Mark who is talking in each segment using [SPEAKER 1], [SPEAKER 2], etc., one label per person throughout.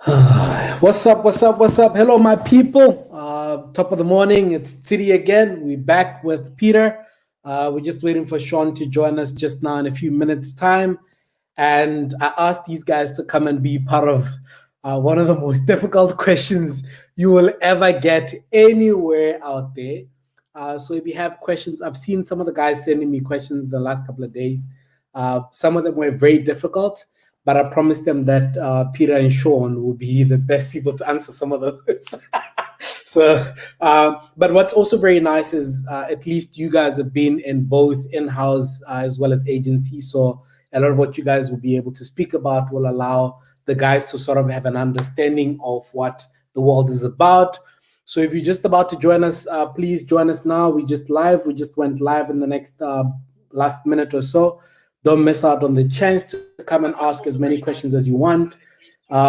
[SPEAKER 1] What's up? What's up? What's up? Hello, my people. Top of the morning. It's Tshidi again. We're back with Peter. We're just waiting for Shaun to join us just now in a few minutes' time. And I asked these guys to come and be part of one of the most difficult questions you will ever get anywhere out there. So if you have questions, I've seen some of the guys sending me questions the last couple of days. Some of them were very difficult, but I promised them that Peter and Shaun will be the best people to answer some of those. But what's also very nice is at least you guys have been in both in-house as well as agency. So a lot of what you guys will be able to speak about will allow the guys to sort of have an understanding of what the world is about. So if you're just about to join us, please join us now. We just went live in the next last minute or so. Don't miss out on the chance to come and ask as many questions as you want.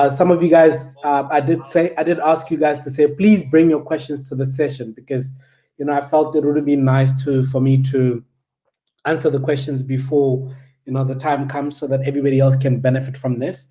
[SPEAKER 1] Some of you guys, I did ask you guys to say, please bring your questions to the session because, I felt it would be nice for me to answer the questions before, the time comes so that everybody else can benefit from this.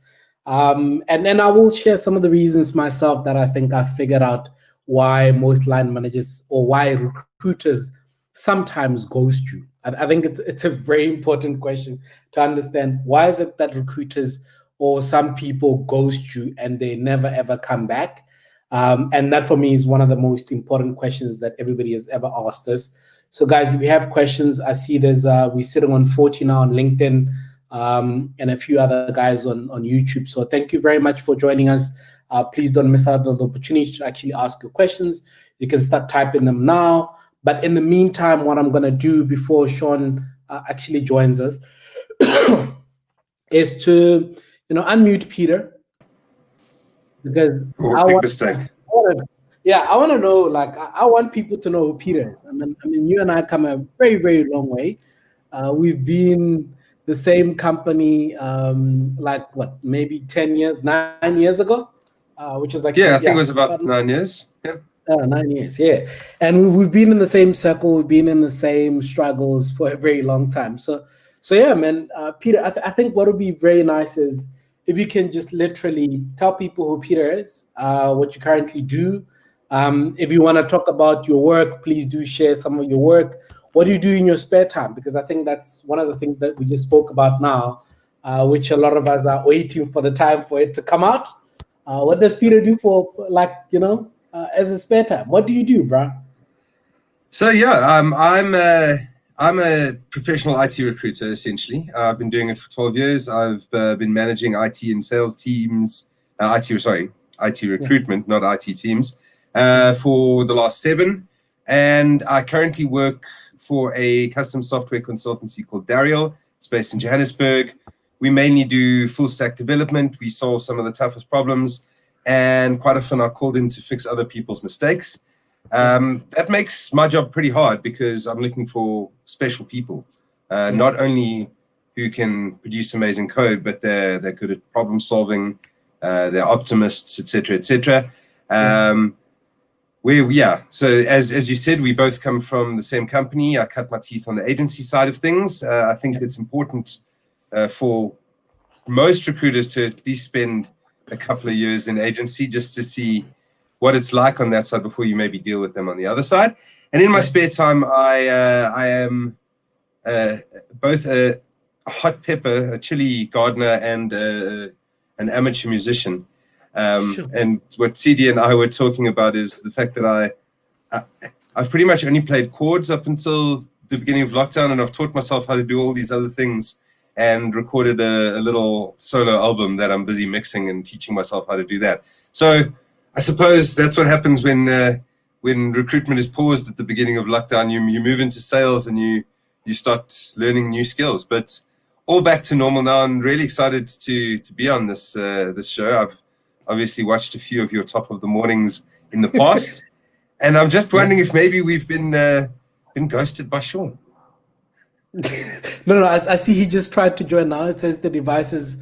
[SPEAKER 1] And then I will share some of the reasons myself that I think I figured out why most line managers or why recruiters sometimes ghost you. I think it's a very important question to understand. Why is it that recruiters or some people ghost you and they never ever come back? And that for me is one of the most important questions that everybody has ever asked us. So guys, if you have questions, I see we're sitting on 40 now on LinkedIn and a few other guys on YouTube. So thank you very much for joining us. Please don't miss out on the opportunity to actually ask your questions. You can start typing them now. But in the meantime, what I'm going to do before Shaun actually joins us is to, unmute Peter. Because I want to know, I want people to know who Peter is. I mean, you and I come a very, very long way. We've been the same company, maybe 9 years ago, which was actually...
[SPEAKER 2] Yeah, I think it was about 9 years. Yeah.
[SPEAKER 1] 9 years, yeah. And we've been in the same circle, we've been in the same struggles for a very long time. So yeah, man, Peter, I think what would be very nice is if you can just literally tell people who Peter is, what you currently do. If you want to talk about your work, please do share some of your work. What do you do in your spare time? Because I think that's one of the things that we just spoke about now, which a lot of us are waiting for the time for it to come out. What does Peter do for, as a spare time? What do you do, bro?
[SPEAKER 2] So yeah, I'm a professional IT recruiter essentially. I've been doing it for 12 years. I've been managing IT and sales teams, IT recruitment, not IT teams, for the last 7. And I currently work for a custom software consultancy called Dariel. It's based in Johannesburg. We mainly do full stack development. We solve some of the toughest problems. And quite often are called in to fix other people's mistakes. That makes my job pretty hard because I'm looking for special people, not only who can produce amazing code, but they're good at problem solving, they're optimists, etc., etc. So as you said, we both come from the same company. I cut my teeth on the agency side of things. I think it's important for most recruiters to at least spend a couple of years in agency just to see what it's like on that side before you maybe deal with them on the other side. And in my spare time, I am both a hot pepper, a chili gardener, and an amateur musician. And what Tshidi and I were talking about is the fact that I've pretty much only played chords up until the beginning of lockdown, and I've taught myself how to do all these other things and recorded a little solo album that I'm busy mixing and teaching myself how to do that. So I suppose that's what happens when recruitment is paused at the beginning of lockdown. You move into sales and you start learning new skills. But all back to normal now. I'm really excited to be on this show. I've obviously watched a few of your Top of the Mornings in the past, and I'm just wondering if maybe we've been ghosted by Shaun.
[SPEAKER 1] No, I see he just tried to join now. It says the device is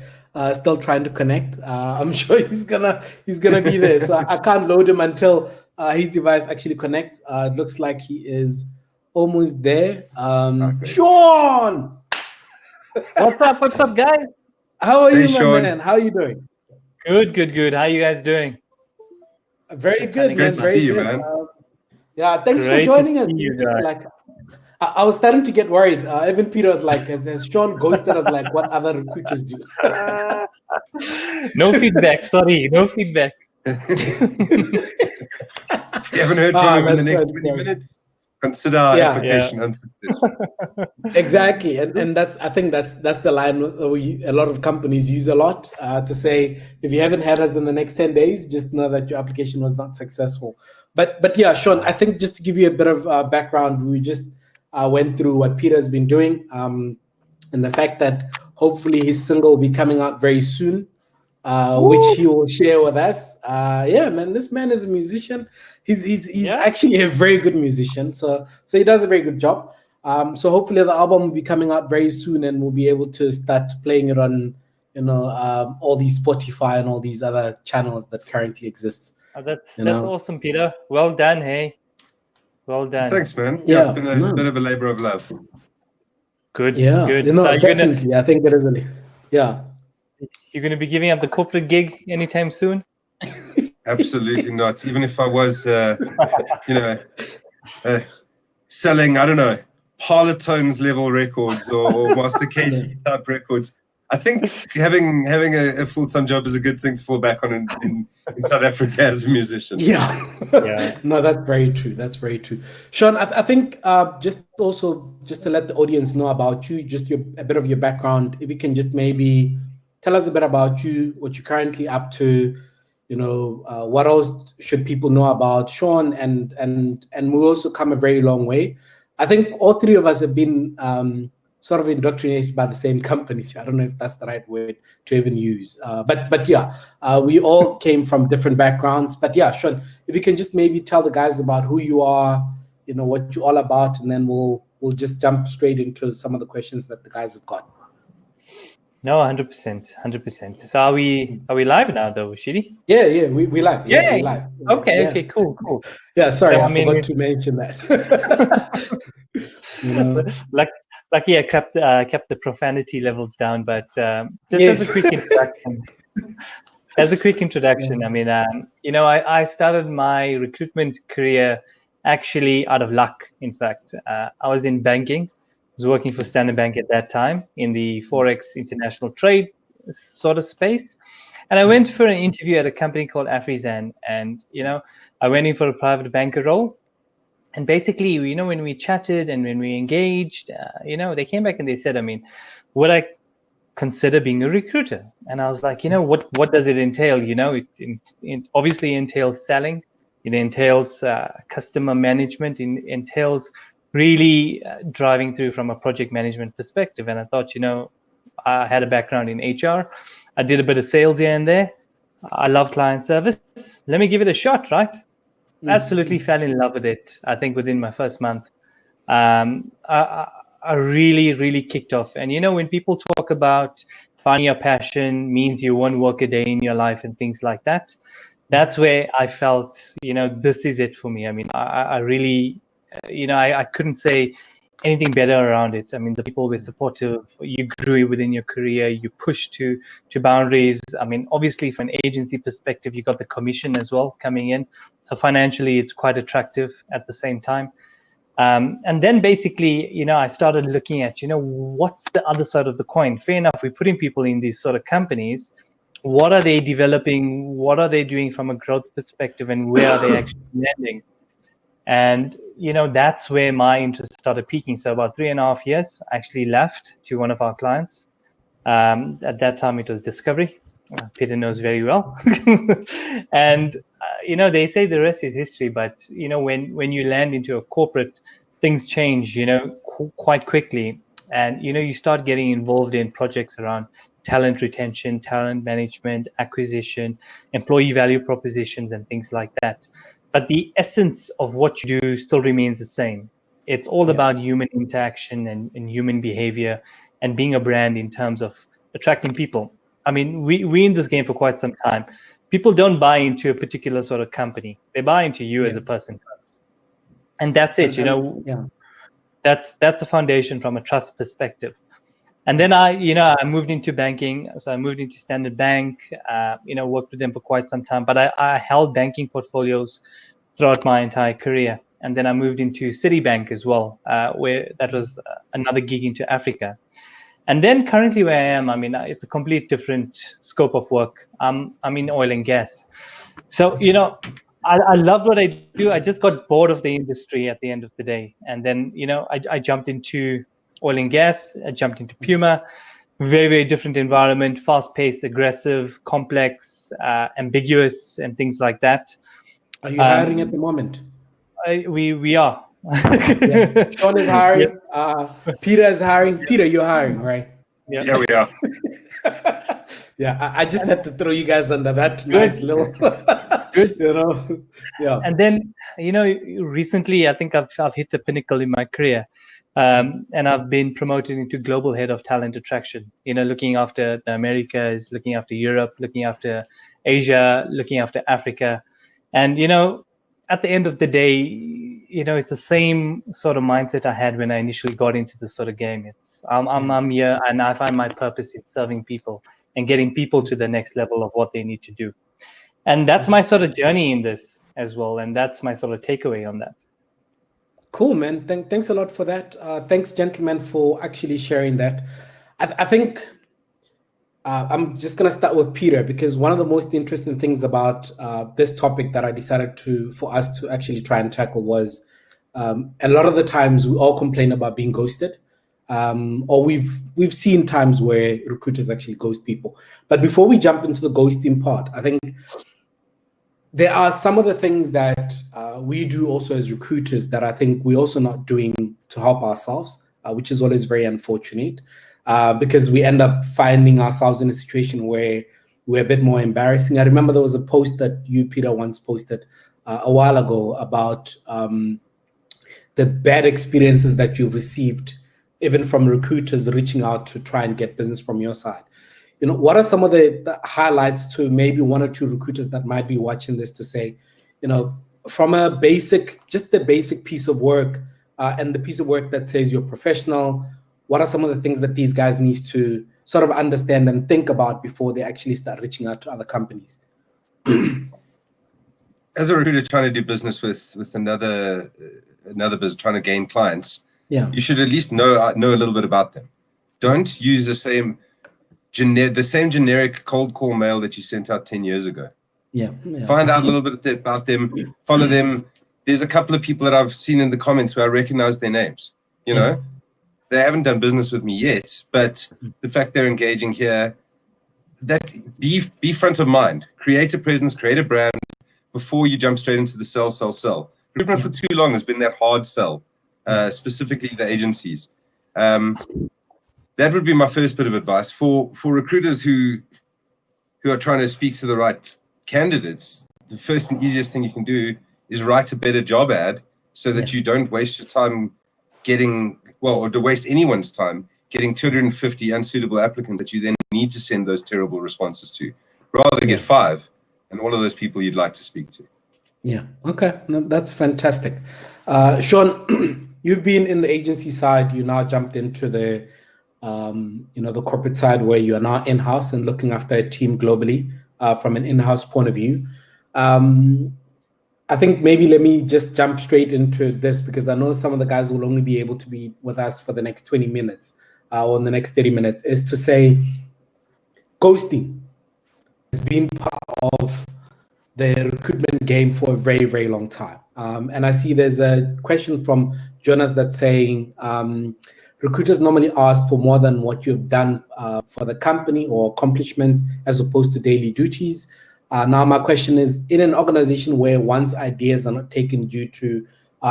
[SPEAKER 1] still trying to connect. I'm sure he's gonna be there. So I can't load him until his device actually connects. It looks like he is almost there. Shaun!
[SPEAKER 3] What's up, guys?
[SPEAKER 1] How are you, my man? How are you doing?
[SPEAKER 3] Good. How you guys doing?
[SPEAKER 1] Very good,
[SPEAKER 2] Great
[SPEAKER 1] man.
[SPEAKER 2] to
[SPEAKER 1] Very
[SPEAKER 2] see you,
[SPEAKER 1] good.
[SPEAKER 2] man.
[SPEAKER 1] Yeah, thanks for
[SPEAKER 3] Great to
[SPEAKER 1] joining us.
[SPEAKER 3] see you guys.
[SPEAKER 1] Like, I was starting to get worried. Even Peter was like, has Shaun ghosted us like what other recruiters do?
[SPEAKER 3] No feedback. Sorry, no feedback.
[SPEAKER 2] If you haven't heard from him in the next 20 minutes, consider our application unsuccessful.
[SPEAKER 1] Exactly, and I think that's the line a lot of companies use a lot to say, if you haven't had us in the next 10 days, just know that your application was not successful. But yeah, Shaun, I think just to give you a bit of background, we just went through what Peter's been doing, and the fact that hopefully his single will be coming out very soon, which he will share with us. Yeah, man, this man is a musician. He's actually a very good musician. So he does a very good job. So hopefully the album will be coming out very soon, and we'll be able to start playing it on all these Spotify and all these other channels that currently exist.
[SPEAKER 3] That's awesome, Peter. Well done, hey. Well done.
[SPEAKER 2] Thanks, man. Yeah, it's been a bit of a labor of love.
[SPEAKER 3] Good.
[SPEAKER 1] Yeah,
[SPEAKER 3] good.
[SPEAKER 1] So definitely. I think it is. Yeah.
[SPEAKER 3] You're going to be giving up the corporate gig anytime soon?
[SPEAKER 2] Absolutely not. Even if I was, selling, I don't know, Parlotones level records or Master KG type records, I think having a full-time job is a good thing to fall back on in South Africa as a musician.
[SPEAKER 1] Yeah. No, that's very true. That's very true. Shaun, I think just to let the audience know about you, just a bit of your background, if you can just maybe tell us a bit about you, what you're currently up to, what else should people know about Shaun, and we also come a very long way. I think all three of us have been sort of indoctrinated by the same company. I don't know if that's the right word to even use. But yeah, we all came from different backgrounds. But yeah, Shaun, if you can just maybe tell the guys about who you are, what you're all about, and then we'll just jump straight into some of the questions that the guys have got.
[SPEAKER 3] No, 100%. So are we live now though, Tshidi?
[SPEAKER 1] Yeah, we live. Yeah, we live.
[SPEAKER 3] Okay, cool.
[SPEAKER 1] Yeah, sorry, I forgot to mention that.
[SPEAKER 3] Lucky I kept the profanity levels down, but just as a quick introduction. I mean, I started my recruitment career actually out of luck. In fact, I was in banking. I was working for Standard Bank at that time in the Forex international trade sort of space. And I went for an interview at a company called Afrizan. And, I went in for a private banker role. And basically, when we chatted and when we engaged, they came back and they said, would I consider being a recruiter? And I was like, what does it entail? It obviously entails selling. It entails customer management. It entails really driving through from a project management perspective. And I thought, I had a background in HR. I did a bit of sales here and there. I love client service. Let me give it a shot, right? Absolutely fell in love with it. I think within my first month, I really, really kicked off. And when people talk about finding your passion means you won't work a day in your life and things like that, that's where I felt, this is it for me. I mean, I really, I couldn't say anything better around it. I mean, the people were supportive. You grew within your career. You pushed to boundaries. I mean, obviously, from an agency perspective, you got the commission as well coming in. So financially, it's quite attractive at the same time. And then basically, I started looking at, what's the other side of the coin? Fair enough, we're putting people in these sort of companies. What are they developing? What are they doing from a growth perspective? And where are they actually landing? And, that's where my interest started peaking. So about 3.5 years, I actually left to one of our clients. At that time, it was Discovery. Peter knows very well. And, they say the rest is history. But, when you land into a corporate, things change, quite quickly. And, you start getting involved in projects around talent retention, talent management, acquisition, employee value propositions, and things like that. But the essence of what you do still remains the same. It's all about human interaction and human behavior and being a brand in terms of attracting people. I mean, we in this game for quite some time. People don't buy into a particular sort of company. They buy into you as a person first. And that's it, That's a foundation from a trust perspective. And then I moved into banking. So I moved into Standard Bank, worked with them for quite some time, but I held banking portfolios throughout my entire career. And then I moved into Citibank as well, where that was another gig into Africa. And then currently where I am, it's a complete different scope of work. I'm in oil and gas. So, I love what I do. I just got bored of the industry at the end of the day. And then, I jumped into oil and gas. I jumped into Puma. Very, very different environment, fast-paced, aggressive, complex, ambiguous, and things like that.
[SPEAKER 1] Are you hiring at the moment?
[SPEAKER 3] We are.
[SPEAKER 1] Yeah. Shaun is hiring. Peter is hiring. Peter, you're hiring, right?
[SPEAKER 2] Yeah, we are.
[SPEAKER 1] Yeah, I just had to throw you guys under that nice little,
[SPEAKER 3] Good.
[SPEAKER 1] Yeah.
[SPEAKER 3] And then, recently I think I've hit the pinnacle in my career, and I've been promoted into global head of talent attraction. Looking after the Americas, looking after Europe, looking after Asia, looking after Africa, and at the end of the day, it's the same sort of mindset I had when I initially got into this sort of game. It's I'm here, and I find my purpose in serving people and getting people to the next level of what they need to do. And that's my sort of journey in this as well. And that's my sort of takeaway on that.
[SPEAKER 1] Cool, man. Thanks a lot for that. Thanks, gentlemen, for actually sharing that. I think I'm just going to start with Peter, because one of the most interesting things about this topic that I decided for us to actually try and tackle was a lot of the times we all complain about being ghosted. Or we've seen times where recruiters actually ghost people. But before we jump into the ghosting part, I think there are some of the things that we do also as recruiters that I think we're also not doing to help ourselves, which is always very unfortunate, because we end up finding ourselves in a situation where we're a bit more embarrassing. I remember there was a post that you, Peter, once posted a while ago about the bad experiences that you've received, even from recruiters reaching out to try and get business from your side. What are some of the highlights to maybe one or two recruiters that might be watching this to say, from the basic piece of work and the piece of work that says you're professional, what are some of the things that these guys need to sort of understand and think about before they actually start reaching out to other companies?
[SPEAKER 2] As a recruiter trying to do business with another business, trying to gain clients, you should at least know a little bit about them. Don't use the same generic cold call mail that you sent out 10 years ago. Find out a little bit about them, follow them. There's a couple of people that I've seen in the comments where I recognize their names. They haven't done business with me yet, but the fact they're engaging here, that be front of mind, create a presence, create a brand before you jump straight into the sell. Recruitment for too long has been that hard sell, specifically the agencies. That would be my first bit of advice for recruiters who are trying to speak to the right candidates. The first and easiest thing you can do is write a better job ad so that you don't waste your time or to waste anyone's time getting 250 unsuitable applicants that you then need to send those terrible responses to. Rather get 5 and one of those people you'd like to speak to.
[SPEAKER 1] Yeah. Okay. No, that's fantastic. Shaun, you've been in the agency side. You now jumped into the the corporate side where you are now in-house and looking after a team globally from an in-house point of view. I think maybe let me just jump straight into this, because I know some of the guys will only be able to be with us for the next 20 minutes or in the next 30 minutes, is to say ghosting has been part of the recruitment game for a very, very long time. And I see there's a question from Jonas that's saying, recruiters normally ask for more than what you've done for the company or accomplishments as opposed to daily duties. Now, my question is, in an organization where one's ideas are not taken due to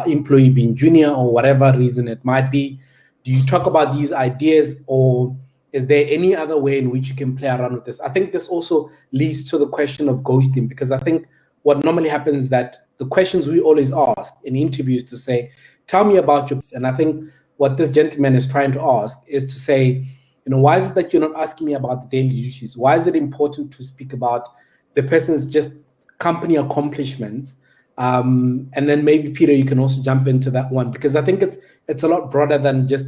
[SPEAKER 1] employee being junior or whatever reason it might be, do you talk about these ideas, or is there any other way in which you can play around with this? I think this also leads to the question of ghosting, because I think what normally happens is that the questions we always ask in interviews to say, tell me about your, and I think what this gentleman is trying to ask is to say, why is it that you're not asking me about the daily duties? Why is it important to speak about the person's just company accomplishments? And then maybe, Peter, you can also jump into that one, because I think it's a lot broader than just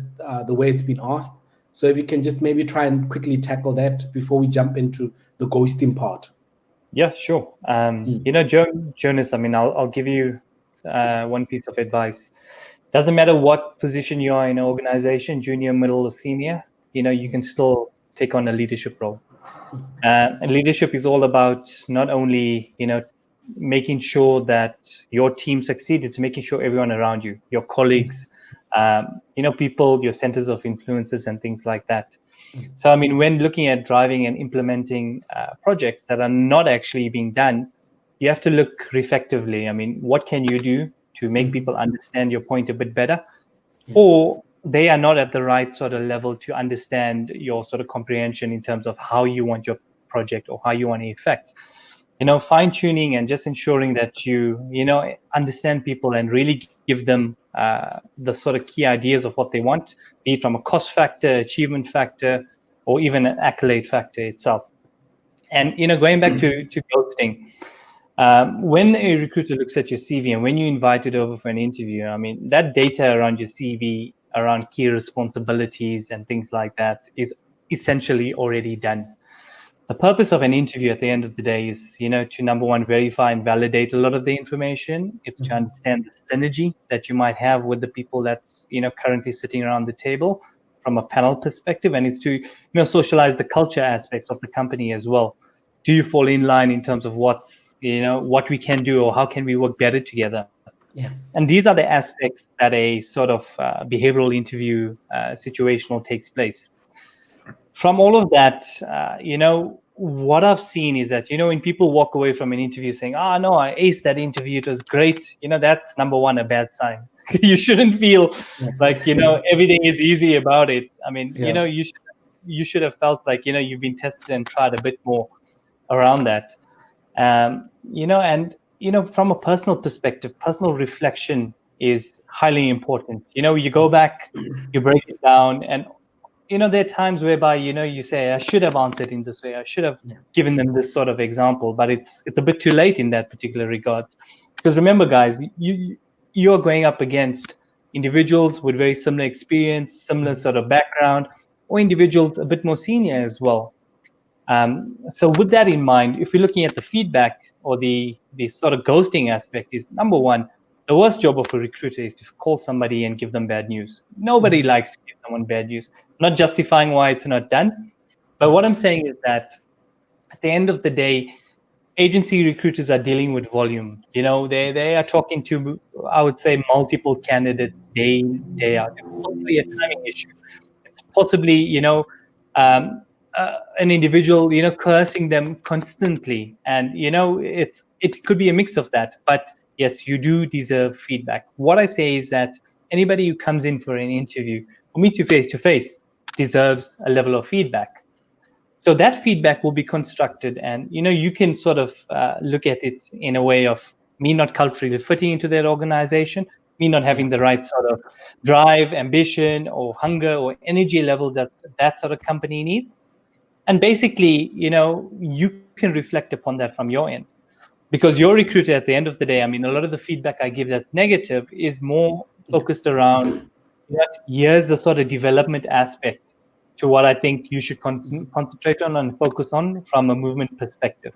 [SPEAKER 1] the way it's been asked. So if you can just maybe try and quickly tackle that before we jump into the ghosting part.
[SPEAKER 3] Yeah, sure. Jonas, I mean, I'll give you one piece of advice. Doesn't matter what position you are in an organization, junior, middle, or senior, you can still take on a leadership role. And leadership is all about not only, making sure that your team succeeds, it's making sure everyone around you, your colleagues, people, your centers of influences and things like that. So, I mean, when looking at driving and implementing projects that are not actually being done, you have to look reflectively. I mean, what can you do to make people understand your point a bit better? Or they are not at the right sort of level to understand your sort of comprehension in terms of how you want your project or how you want to affect. Fine tuning and just ensuring that you understand people and really give them the sort of key ideas of what they want, be it from a cost factor, achievement factor, or even an accolade factor itself. And going back to ghosting, when a recruiter looks at your CV and when you invite it over for an interview, I mean, that data around your CV, around key responsibilities and things like that is essentially already done. The purpose of an interview at the end of the day is, to number one, verify and validate a lot of the information. It's to understand the synergy that you might have with the people that's, currently sitting around the table from a panel perspective. And it's to, socialize the culture aspects of the company as well. Do you fall in line in terms of what we can do or how can we work better together?
[SPEAKER 1] Yeah.
[SPEAKER 3] And these are the aspects that a sort of behavioral interview situational takes place. From all of that, what I've seen is that, when people walk away from an interview saying, no, I aced that interview, it was great, that's number one, a bad sign. You shouldn't feel like, everything is easy about it. I mean, you should have felt like, you've been tested and tried a bit more around that. And, from a personal perspective, personal reflection is highly important. You go back, you break it down, and there are times whereby, you say, I should have answered in this way. I should have given them this sort of example, but it's a bit too late in that particular regard. Because remember, guys, you're going up against individuals with very similar experience, similar sort of background, or individuals a bit more senior as well. So with that in mind, if we're looking at the feedback or the sort of ghosting aspect, is number one, the worst job of a recruiter is to call somebody and give them bad news. Nobody likes to give someone bad news. I'm not justifying why it's not done. But what I'm saying is that at the end of the day, agency recruiters are dealing with volume. They are talking to, I would say, multiple candidates day in, day out. It's possibly a timing issue. It's possibly, an individual, cursing them constantly. And, it could be a mix of that. But yes, you do deserve feedback. What I say is that anybody who comes in for an interview or meets you face to face deserves a level of feedback. So that feedback will be constructed, and you can sort of look at it in a way of me not culturally fitting into that organization, me not having the right sort of drive, ambition, or hunger or energy levels that sort of company needs. And basically, you can reflect upon that from your end. Because your recruiter, at the end of the day, I mean, a lot of the feedback I give that's negative is more focused around here's the sort of development aspect to what I think you should concentrate on and focus on from a movement perspective.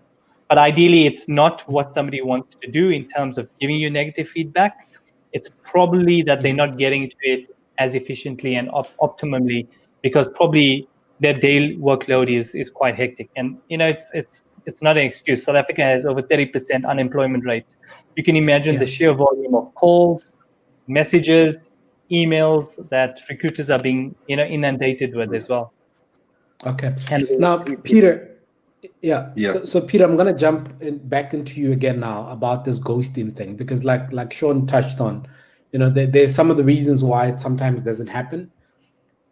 [SPEAKER 3] But ideally, it's not what somebody wants to do in terms of giving you negative feedback. It's probably that they're not getting to it as efficiently and optimally, because probably their daily workload is quite hectic. And it's not an excuse. South Africa has over 30% unemployment rate. You can imagine the sheer volume of calls, messages, emails that recruiters are being inundated with as well.
[SPEAKER 1] Okay. Now, Peter, So Peter, I'm gonna jump back into you again now about this ghosting thing, because like Shaun touched on, there's some of the reasons why it sometimes doesn't happen.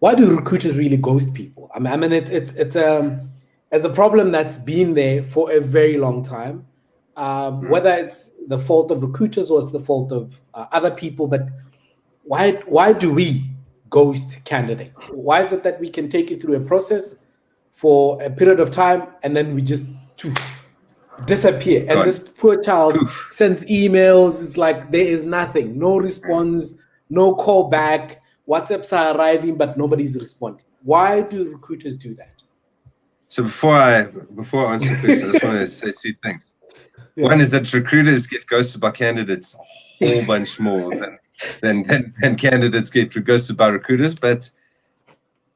[SPEAKER 1] Why do recruiters really ghost people? I mean, it's a problem that's been there for a very long time. Whether it's the fault of recruiters or it's the fault of other people, but why do we ghost candidates? Why is it that we can take you through a process for a period of time and then we just disappear? And this poor child sends emails. It's like there is nothing, no response, no call back. WhatsApps are arriving, but nobody's responding. Why do recruiters do that?
[SPEAKER 2] So before I answer the question, I just want to say two things. Yeah. One is that recruiters get ghosted by candidates a whole bunch more than candidates get ghosted by recruiters. But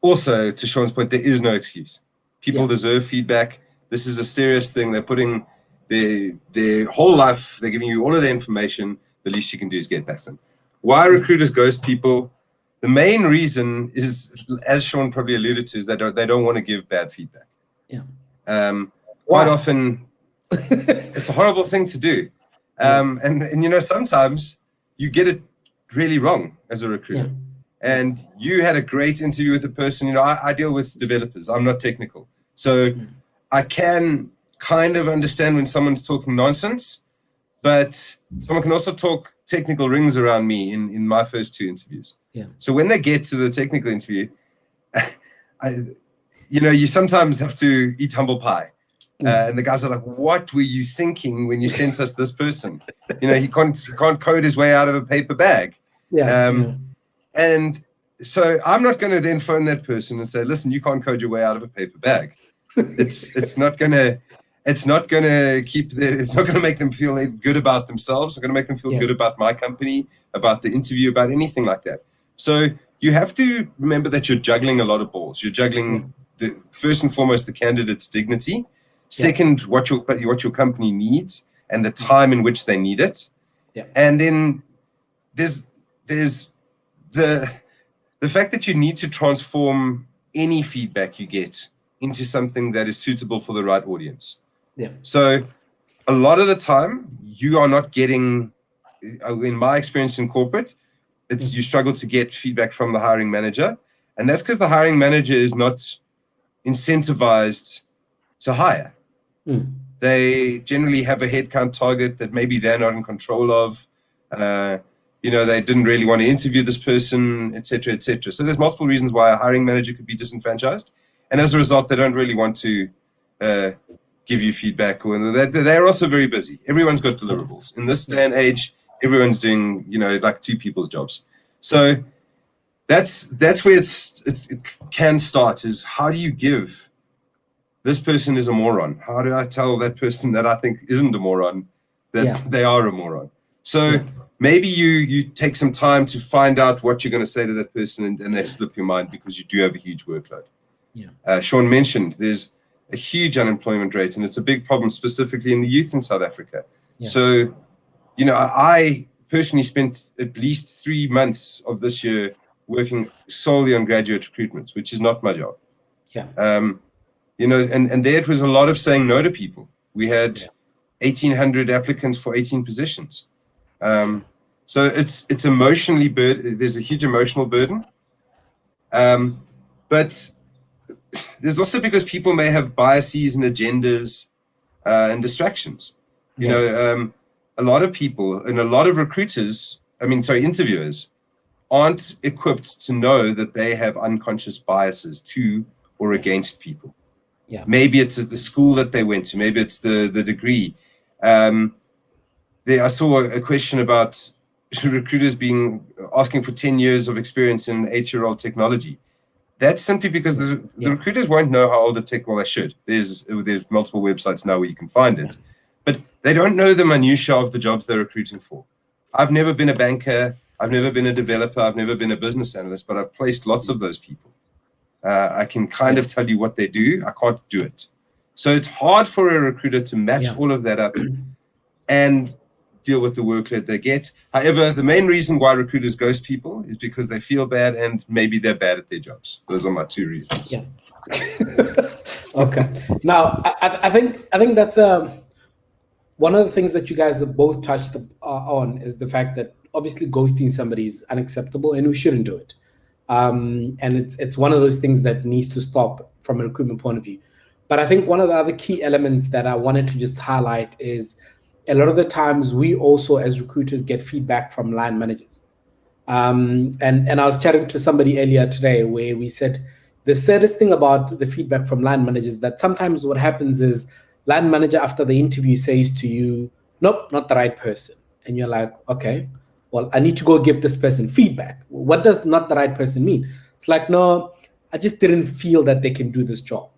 [SPEAKER 2] also, to Shaun's point, there is no excuse. People deserve feedback. This is a serious thing. They're putting their whole life, they're giving you all of their information. The least you can do is get back to them. Why recruiters ghost people? The main reason is, as Shaun probably alluded to, is that they don't want to give bad feedback.
[SPEAKER 1] Yeah.
[SPEAKER 2] Quite often, it's a horrible thing to do. And you know, sometimes you get it really wrong as a recruiter. And you had a great interview with a person. You know, I deal with developers. I'm not technical. So I can kind of understand when someone's talking nonsense, but someone can also talk technical rings around me in my first two interviews. So when they get to the technical interview, you know, you sometimes have to eat humble pie. And the guys are like, what were you thinking when you sent us this person? You know, he can't code his way out of a paper bag. And so I'm not going to then phone that person and say, listen, you can't code your way out of a paper bag. It's not going to make them feel good about themselves. It's not going to make them feel good about my company, about the interview, about anything like that. So you have to remember that you're juggling a lot of balls. You're juggling first and foremost the candidate's dignity. Second, what your company needs and the time in which they need it. And then there's the fact that you need to transform any feedback you get into something that is suitable for the right audience. So a lot of the time you are not getting, in my experience in corporate, you struggle to get feedback from the hiring manager. And that's because the hiring manager is not incentivized to hire. They generally have a headcount target that maybe they're not in control of. You know, they didn't really want to interview this person, et cetera, et cetera. So there's multiple reasons why a hiring manager could be disenfranchised. And as a result, they don't really want to give you feedback. Or they're also very busy. Everyone's got deliverables. In this day and age, everyone's doing, you know, like two people's jobs. So that's where it can start, is how do you give this person is a moron? How do I tell that person that I think isn't a moron that they are a moron? So maybe you take some time to find out what you're going to say to that person, and they slip your mind because you do have a huge workload. Shaun mentioned there's a huge unemployment rate, and it's a big problem specifically in the youth in South Africa. So, you know, I personally spent at least 3 months of this year working solely on graduate recruitment, which is not my job. You know, and there it was a lot of saying no to people. We had 1,800 applicants for 18 positions. So it's emotionally there's a huge emotional burden. But there's also because people may have biases and agendas and distractions. You know, a lot of people and a lot of interviewers aren't equipped to know that they have unconscious biases to or against people. Maybe it's the school that they went to. Maybe it's the degree. I saw a question about recruiters asking for 10 years of experience in 8-year-old technology. That's simply because the recruiters won't know how old the tech. Well, they should. There's multiple websites now where you can find it, but they don't know the minutiae of the jobs they're recruiting for. I've never been a banker. I've never been a developer. I've never been a business analyst, but I've placed lots of those people. I can kind of tell you what they do. I can't do it. So it's hard for a recruiter to match all of that up and deal with the workload they get. However, the main reason why recruiters ghost people is because they feel bad and maybe they're bad at their jobs. Those are my two reasons.
[SPEAKER 1] Okay. Now, I think that's one of the things that you guys have both touched on is the fact that obviously ghosting somebody is unacceptable and we shouldn't do it. And it's one of those things that needs to stop from a recruitment point of view. But I think one of the other key elements that I wanted to just highlight is a lot of the times we also as recruiters get feedback from line managers. And I was chatting to somebody earlier today where we said the saddest thing about the feedback from line managers is that sometimes what happens is line manager after the interview says to you, nope, not the right person. And you're like, okay, well, I need to go give this person feedback. What does not the right person mean? It's like, no, I just didn't feel that they can do this job.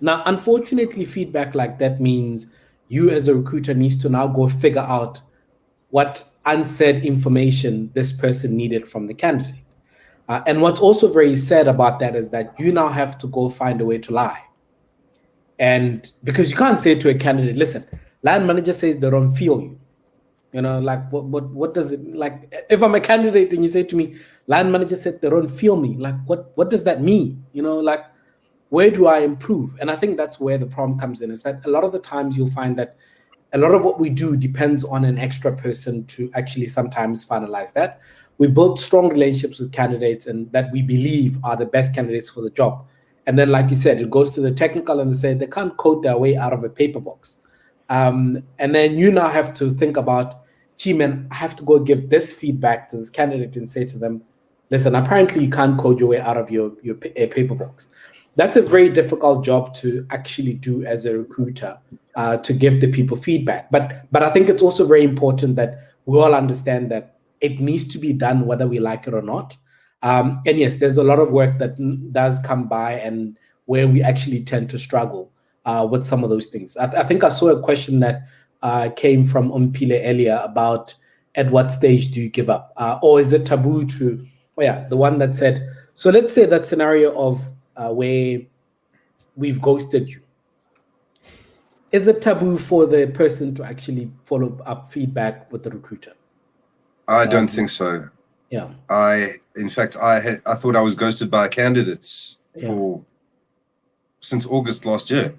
[SPEAKER 1] Now, unfortunately, feedback like that means you as a recruiter needs to now go figure out what unsaid information this person needed from the candidate. And what's also very sad about that is that you now have to go find a way to lie. And because you can't say to a candidate, listen, line manager says they don't feel you. You know, like what does it, like if I'm a candidate and you say to me, line manager said they don't feel me, like what does that mean? You know, like where do I improve? And I think that's where the problem comes in, is that a lot of the times you'll find that a lot of what we do depends on an extra person to actually sometimes finalize that. We build strong relationships with candidates and that we believe are the best candidates for the job. And then, like you said, it goes to the technical and they say they can't code their way out of a paper box. And then you now have to think about, gee, man, I have to go give this feedback to this candidate and say to them, listen, apparently you can't code your way out of your paper box. That's a very difficult job to actually do as a recruiter, to give the people feedback. But I think it's also very important that we all understand that it needs to be done whether we like it or not. And yes, there's a lot of work that does come by and where we actually tend to struggle with some of those things. I think I saw a question that came from Umpile earlier about at what stage do you give up? Or is it taboo to, the one that said, so let's say that scenario of where we've ghosted you. Is it taboo for the person to actually follow up feedback with the recruiter?
[SPEAKER 2] I don't think so.
[SPEAKER 1] Yeah.
[SPEAKER 2] In fact, I thought I was ghosted by candidates since August last year.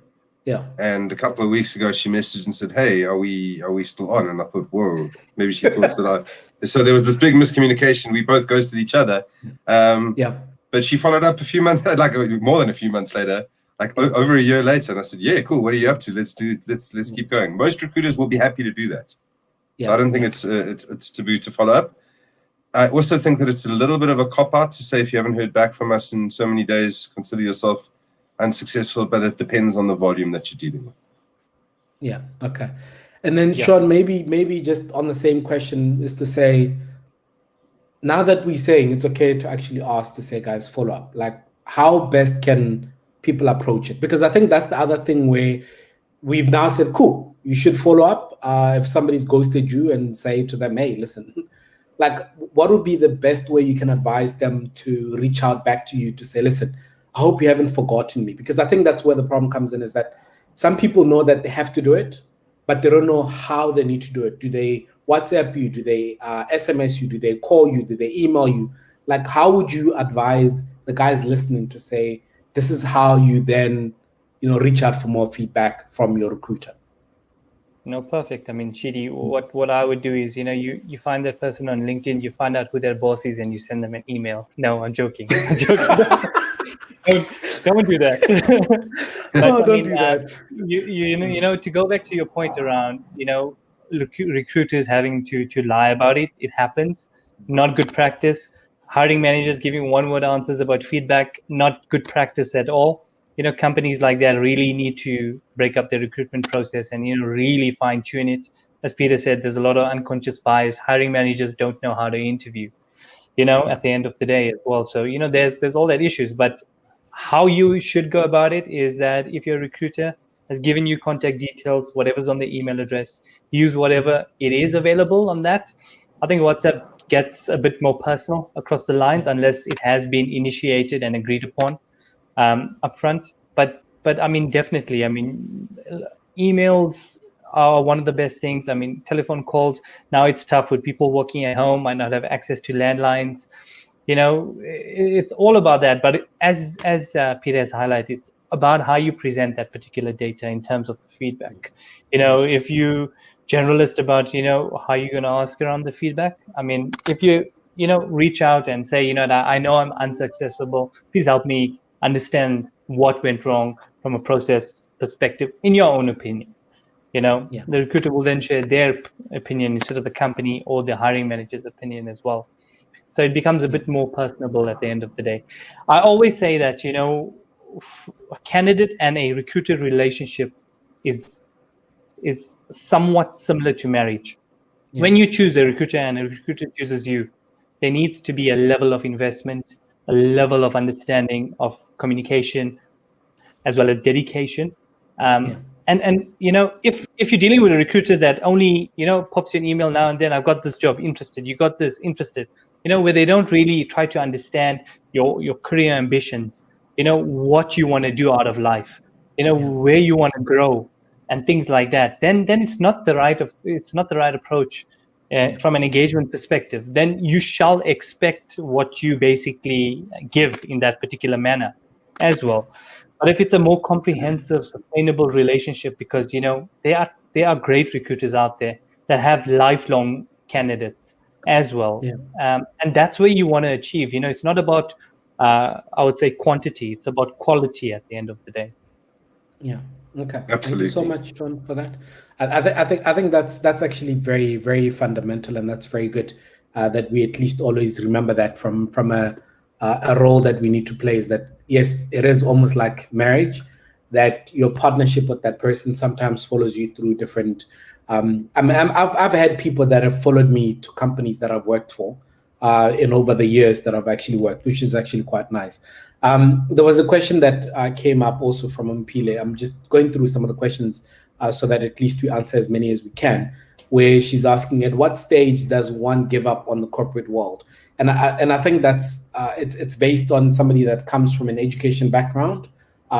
[SPEAKER 1] Yeah.
[SPEAKER 2] And a couple of weeks ago, she messaged and said, "Hey, are we still on?" And I thought, whoa, maybe she thought that So there was this big miscommunication. We both ghosted each other. But she followed up a few months, like more than a few months later, like over a year later. And I said, "Yeah, cool. What are you up to? Let's keep going." Most recruiters will be happy to do that. Yeah. So I don't think it's taboo to follow up. I also think that it's a little bit of a cop-out to say if you haven't heard back from us in so many days, consider yourself unsuccessful, but it depends on the volume that you're dealing with.
[SPEAKER 1] Yeah, okay. And then Shaun, maybe just on the same question is to say, now that we're saying it's okay to actually ask to say, guys, follow up, like how best can people approach it? Because I think that's the other thing where we've now said, cool, you should follow up if somebody's ghosted you and say to them, hey, listen, like what would be the best way you can advise them to reach out back to you to say, listen, I hope you haven't forgotten me? Because I think that's where the problem comes in, is that some people know that they have to do it, but they don't know how they need to do it. Do they WhatsApp you? Do they SMS you? Do they call you? Do they email you? Like, how would you advise the guys listening to say, this is how you then, reach out for more feedback from your recruiter?
[SPEAKER 3] No, perfect. I mean, Tshidi, what I would do is, you find that person on LinkedIn, you find out who their boss is, and you send them an email. No, I'm joking. Don't do that. But,
[SPEAKER 1] don't do that.
[SPEAKER 3] To go back to your point around, recruiters having to lie about it. It happens. Not good practice. Hiring managers giving one-word answers about feedback. Not good practice at all. Companies like that really need to break up their recruitment process and, really fine tune it. As Peter said, there's a lot of unconscious bias. Hiring managers don't know how to interview, at the end of the day as well. So, there's all that issues, but how you should go about it is that if your recruiter has given you contact details, whatever's on the email address, use whatever it is available on that. I think WhatsApp gets a bit more personal across the lines unless it has been initiated and agreed upon upfront. But I mean, definitely, I mean, emails are one of the best things. I mean, telephone calls, now it's tough with people working at home, might not have access to landlines. It's all about that. But as Peter has highlighted, it's about how you present that particular data in terms of feedback. If you generalist about, how you're going to ask around the feedback. I mean, if you, reach out and say, I know I'm unsuccessful, please help me understand what went wrong from a process perspective, in your own opinion. The recruiter will then share their opinion instead of the company or the hiring manager's opinion as well. So it becomes a bit more personable at the end of the day. I always say that, a candidate and a recruiter relationship is somewhat similar to marriage. When you choose a recruiter and a recruiter chooses you, there needs to be a level of investment, a level of understanding of communication as well as dedication. And if you're dealing with a recruiter that only pops you an email now and then, I've got this job, interested, you got this, interested, where they don't really try to understand your career ambitions, what you want to do out of life, where you want to grow and things like that, then it's not the right approach from an engagement perspective. Then you shall expect what you basically give in that particular manner as well. But if it's a more comprehensive, sustainable relationship, because there are great recruiters out there that have lifelong candidates as well, and that's where you want to achieve. It's not about I would say quantity; it's about quality at the end of the day.
[SPEAKER 1] Yeah. Okay.
[SPEAKER 2] Absolutely.
[SPEAKER 1] Thank you so much, Shaun, for that. I think that's actually very, very fundamental, and that's very good that we at least always remember that from a role that we need to play, is that yes, it is almost like marriage, that your partnership with that person sometimes follows you through different. I've had people that have followed me to companies that I've worked for in over the years that I've actually worked, which is actually quite nice. There was a question that came up also from Mpile. I'm just going through some of the questions so that at least we answer as many as we can, where she's asking, at what stage does one give up on the corporate world? And I think that's it's based on somebody that comes from an education background,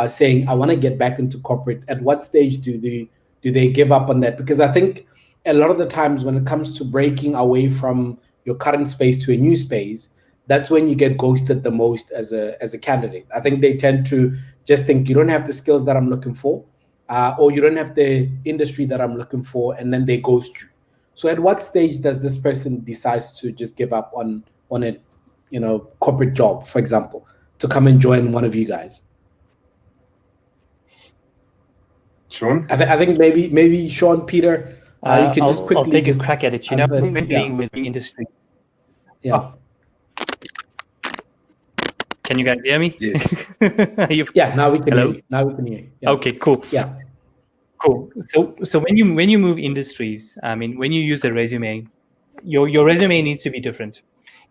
[SPEAKER 1] saying, I want to get back into corporate. At what stage do they give up on that? Because I think a lot of the times when it comes to breaking away from your current space to a new space, that's when you get ghosted the most as a candidate. I think they tend to just think you don't have the skills that I'm looking for, or you don't have the industry that I'm looking for, and then they ghost you. So at what stage does this person decide to just give up on a corporate job, for example, to come and join one of you guys?
[SPEAKER 2] Shaun?
[SPEAKER 1] I think maybe Shaun, Peter, you can just quickly.
[SPEAKER 3] I'll take a crack at it. When dealing with the industry.
[SPEAKER 1] Yeah.
[SPEAKER 3] Oh. Can you guys hear me?
[SPEAKER 2] Yes.
[SPEAKER 1] Yeah, now we can
[SPEAKER 3] Hello?
[SPEAKER 1] hear you. Now we can hear you. Yeah.
[SPEAKER 3] Okay, cool.
[SPEAKER 1] Yeah.
[SPEAKER 3] Cool. So when you move industries, I mean, when you use a resume, your resume needs to be different.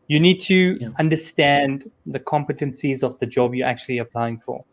[SPEAKER 3] You need to understand the competencies of the job you're actually applying for.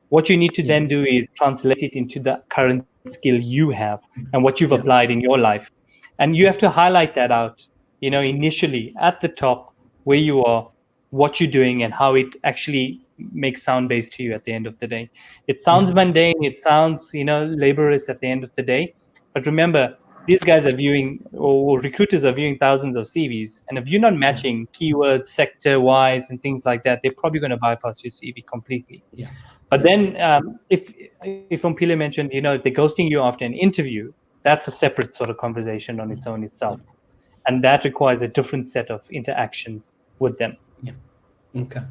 [SPEAKER 3] What you need to then do is translate it into the current skill you have and what you've applied in your life. And you have to highlight that out, initially at the top, where you are, what you're doing, and how it actually makes sound based to you at the end of the day. It sounds mundane, it sounds, laborious at the end of the day. But remember, these guys are viewing, or recruiters are viewing thousands of CVs. And if you're not matching keywords, sector-wise, and things like that, they're probably going to bypass your CV completely.
[SPEAKER 1] Yeah.
[SPEAKER 3] But then if Mpile mentioned, if they're ghosting you after an interview, that's a separate sort of conversation on its own itself. And that requires a different set of interactions with them.
[SPEAKER 1] Yeah. Okay.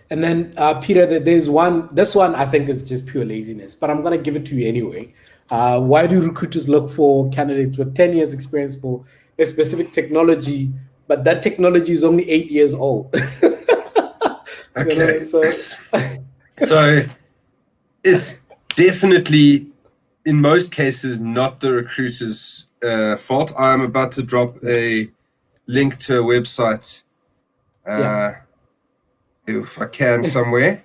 [SPEAKER 1] And then Peter, there's one. This one I think is just pure laziness, but I'm gonna give it to you anyway. Why do recruiters look for candidates with 10 years experience for a specific technology, but that technology is only 8 years old?
[SPEAKER 2] Okay. So it's definitely, in most cases, not the recruiter's fault. I'm about to drop a link to a website, if I can, somewhere,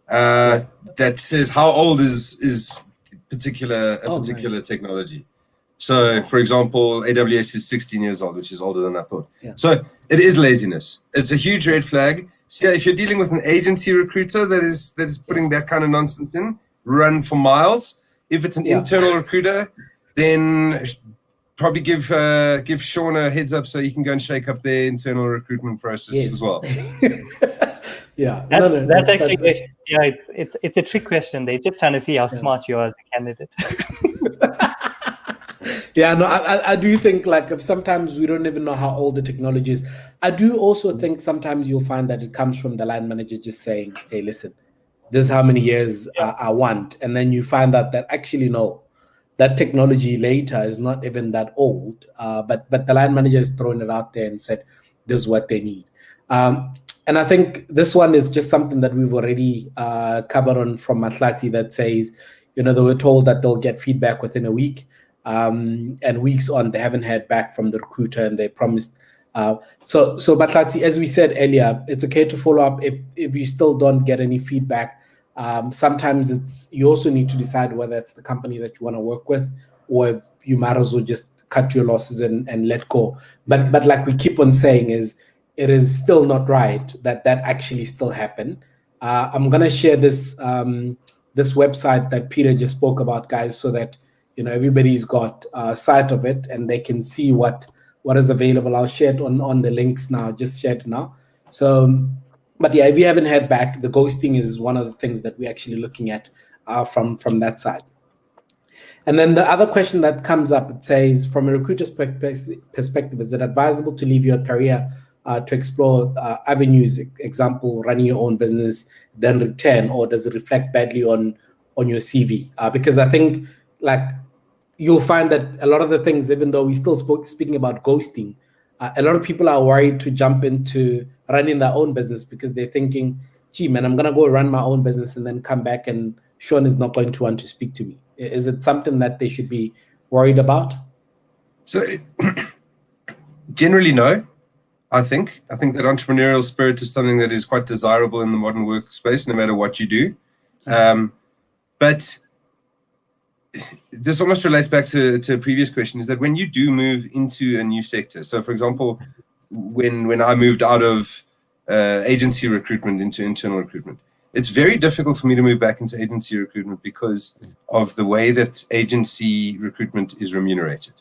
[SPEAKER 2] that says how old is particular technology. So, for example, AWS is 16 years old, which is older than I thought. Yeah. So it is laziness. It's a huge red flag. So if you're dealing with an agency recruiter that is putting that kind of nonsense in, run for miles. If it's an internal recruiter, then probably give Shaun a heads up so you can go and shake up their internal recruitment process as well.
[SPEAKER 3] That's actually it's a trick question. They're just trying to see how smart you are as a candidate.
[SPEAKER 1] I do think if sometimes we don't even know how old the technology is. I do also think sometimes you'll find that it comes from the line manager just saying, hey, listen, this is how many years I want. And then you find out that actually, no, that technology later is not even that old. But the line manager has thrown it out there and said, this is what they need. And I think this one is just something that we've already covered on from Matlati that says, they were told that they'll get feedback within a week. And weeks on, they haven't heard back from the recruiter, and they promised So Batlati, as we said earlier, it's okay to follow up if you still don't get any feedback. Sometimes you also need to decide whether it's the company that you want to work with, or if you might as well just cut your losses and let go. But like we keep on saying, it is still not right that actually still happened. I'm gonna share this this website that Peter just spoke about, guys, so that everybody's got sight of it and they can see what is available. I'll share it on the links now. Just share it now. So, but yeah, if you haven't heard back, the ghosting is one of the things that we're actually looking at from that side. And then the other question that comes up, it says, from a recruiter's perspective, is it advisable to leave your career to explore avenues, example, running your own business, then return, or does it reflect badly on your CV? Because I think, like, you'll find that a lot of the things, even though we still speaking about ghosting, a lot of people are worried to jump into running their own business because they're thinking, gee, man, I'm going to go run my own business and then come back and Shaun is not going to want to speak to me. Is it something that they should be worried about?
[SPEAKER 2] So generally, no. I think that entrepreneurial spirit is something that is quite desirable in the modern workspace, no matter what you do. But this almost relates back to a previous question, is that when you do move into a new sector, so for example, when I moved out of agency recruitment into internal recruitment, it's very difficult for me to move back into agency recruitment because of the way that agency recruitment is remunerated.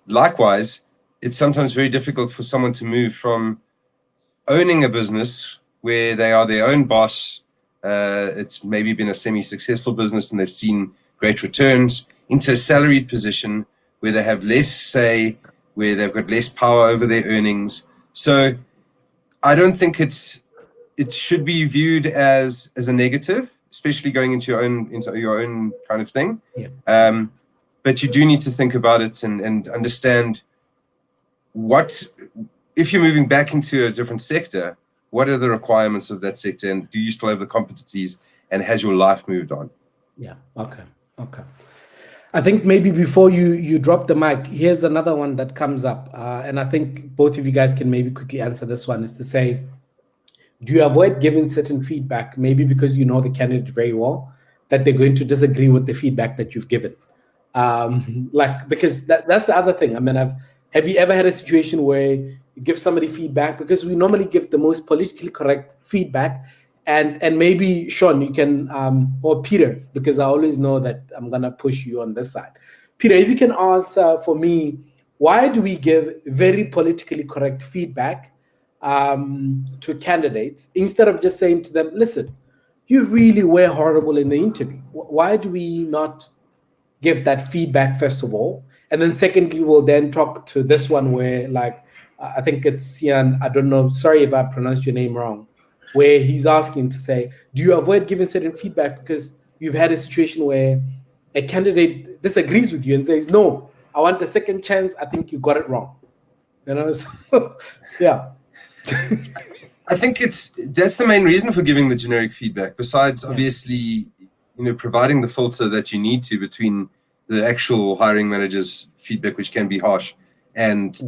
[SPEAKER 2] Likewise, it's sometimes very difficult for someone to move from owning a business where they are their own boss, it's maybe been a semi-successful business and they've seen great returns, into a salaried position where they have less say, where they've got less power over their earnings. So I don't think it should be viewed as a negative, especially going into your own kind of thing.
[SPEAKER 1] Yeah.
[SPEAKER 2] But you do need to think about it and understand if you're moving back into a different sector, what are the requirements of that sector, and do you still have the competencies, and has your life moved on?
[SPEAKER 1] Yeah. Okay. I think maybe before you drop the mic, here's another one that comes up, and I think both of you guys can maybe quickly answer this one, is to say, do you avoid giving certain feedback, maybe because you know the candidate very well, that they're going to disagree with the feedback that you've given? Because that's the other thing. I mean, have you ever had a situation where you give somebody feedback, because we normally give the most politically correct feedback, and maybe Shaun, you can, or Peter, because I always know that I'm gonna push you on this side. Peter, if you can answer for me, why do we give very politically correct feedback to candidates instead of just saying to them, listen, you really were horrible in the interview? Why do we not give that feedback first of all? And then secondly, we'll then talk to this one where, like, I think it's Sian, I don't know, sorry if I pronounced your name wrong, where he's asking to say, do you avoid giving certain feedback because you've had a situation where a candidate disagrees with you and says, no, I want a second chance, I think you got it wrong. So, yeah.
[SPEAKER 2] I think that's the main reason for giving the generic feedback, besides obviously, providing the filter that you need to between the actual hiring manager's feedback, which can be harsh, and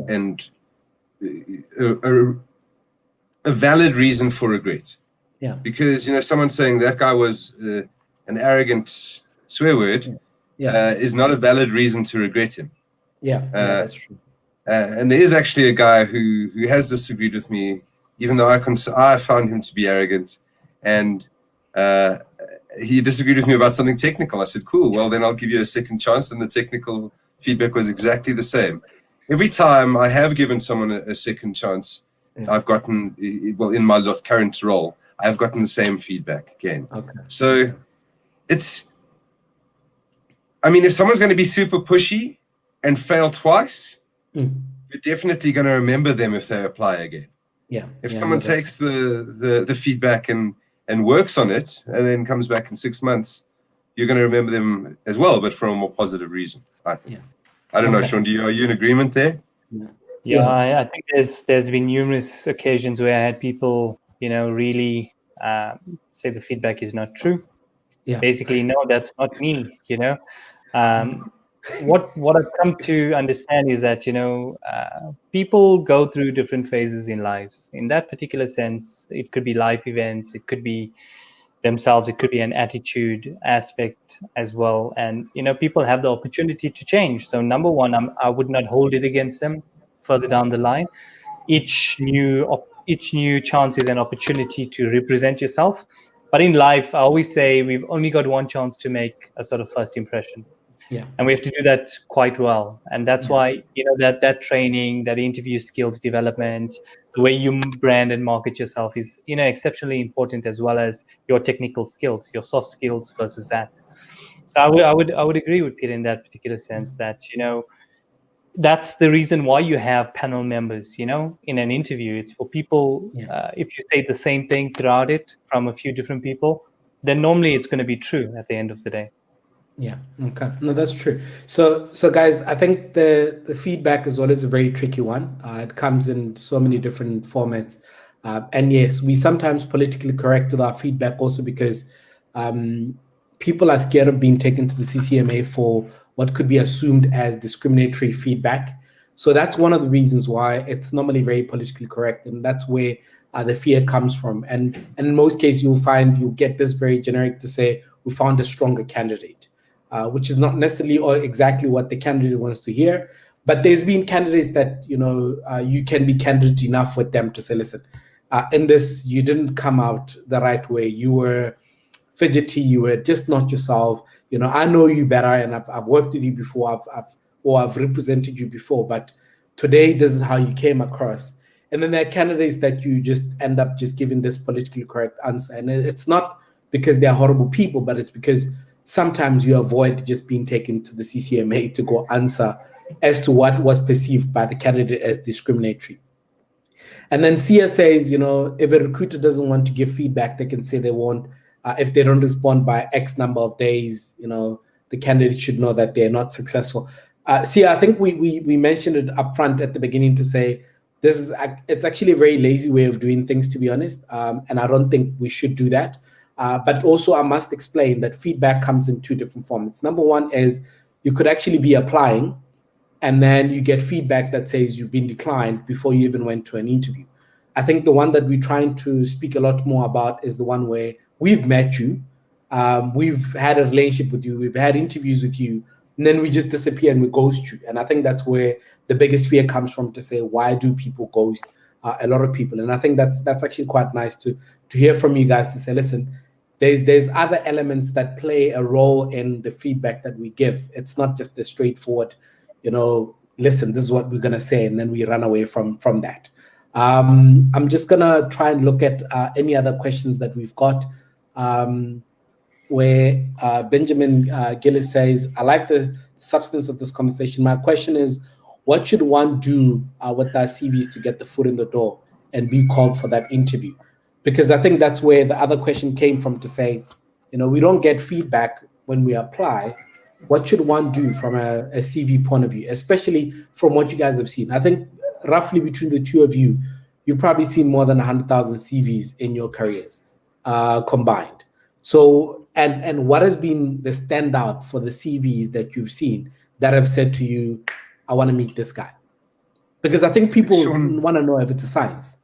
[SPEAKER 2] a valid reason for regret.
[SPEAKER 1] Yeah.
[SPEAKER 2] Because someone saying that guy was an arrogant swear word is not a valid reason to regret him.
[SPEAKER 1] Yeah, that's true.
[SPEAKER 2] And there is actually a guy who has disagreed with me, even though I found him to be arrogant, and he disagreed with me about something technical. I said, cool, well, then I'll give you a second chance. And the technical feedback was exactly the same. Every time I have given someone a second chance, I've gotten, well, in my current role, I've gotten the same feedback again.
[SPEAKER 1] Okay.
[SPEAKER 2] So if someone's going to be super pushy and fail twice, you're definitely going to remember them if they apply again.
[SPEAKER 1] Yeah.
[SPEAKER 2] If someone takes the feedback and works on it and then comes back in 6 months, you're going to remember them as well, but for a more positive reason, I think. Yeah. I don't know, Shaun, are you in agreement there?
[SPEAKER 3] Yeah, I think there's been numerous occasions where I had people, really say the feedback is not true. Yeah. Basically, no, that's not me, what I've come to understand is that, people go through different phases in lives. In that particular sense, it could be life events, it could be themselves, it could be an attitude aspect as well. And people have the opportunity to change. So number one, I would not hold it against them further down the line. Each new chance is an opportunity to represent yourself. But in life, I always say we've only got one chance to make a sort of first impression.
[SPEAKER 1] Yeah.
[SPEAKER 3] And we have to do that quite well. And that's
[SPEAKER 1] Yeah.
[SPEAKER 3] why, that training, that interview skills development, the way you brand and market yourself is, exceptionally important, as well as your technical skills, your soft skills versus that. So I would agree with Peter in that particular sense that, that's the reason why you have panel members, in an interview. It's for people,
[SPEAKER 1] Yeah.
[SPEAKER 3] if you say the same thing throughout it from a few different people, then normally it's going to be true at the end of the day.
[SPEAKER 1] Yeah. Okay. No, that's true. So guys, I think the feedback is always a very tricky one. It comes in so many different formats, and yes, we sometimes politically correct with our feedback also because people are scared of being taken to the CCMA for what could be assumed as discriminatory feedback. So that's one of the reasons why it's normally very politically correct, and that's where the fear comes from. And in most cases, you'll get this very generic to say we found a stronger candidate. Which is not necessarily or exactly what the candidate wants to hear. But there's been candidates that, you can be candid enough with them to say, listen, in this, you didn't come out the right way. You were fidgety. You were just not yourself. I know you better, and I've worked with you before. I've represented you before. But today, this is how you came across. And then there are candidates that you just end up just giving this politically correct answer. And it's not because they're horrible people, but it's because sometimes you avoid just being taken to the CCMA to go answer as to what was perceived by the candidate as discriminatory. And then Sia says, if a recruiter doesn't want to give feedback, they can say they won't. If they don't respond by X number of days, the candidate should know that they're not successful. Sia, I think we mentioned it up front at the beginning to say it's actually a very lazy way of doing things, to be honest. And I don't think we should do that. But also, I must explain that feedback comes in two different formats. Number one is you could actually be applying, and then you get feedback that says you've been declined before you even went to an interview. I think the one that we're trying to speak a lot more about is the one where we've met you, we've had a relationship with you, we've had interviews with you, and then we just disappear and we ghost you. And I think that's where the biggest fear comes from, to say, why do people ghost a lot of people? And I think that's actually quite nice to hear from you guys, to say, listen, there's other elements that play a role in the feedback that we give. It's not just a straightforward, listen, this is what we're going to say, and then we run away from that. I'm just going to try and look at any other questions that we've got, where Benjamin Gillis says, I like the substance of this conversation. My question is, what should one do with their CVs to get the foot in the door and be called for that interview? Because I think that's where the other question came from, to say, we don't get feedback when we apply. What should one do from a CV point of view, especially from what you guys have seen? I think roughly between the two of you, you've probably seen more than 100,000 CVs in your careers combined. So, and what has been the standout for the CVs that you've seen that have said to you, I want to meet this guy? Because I think people want to know if it's a science.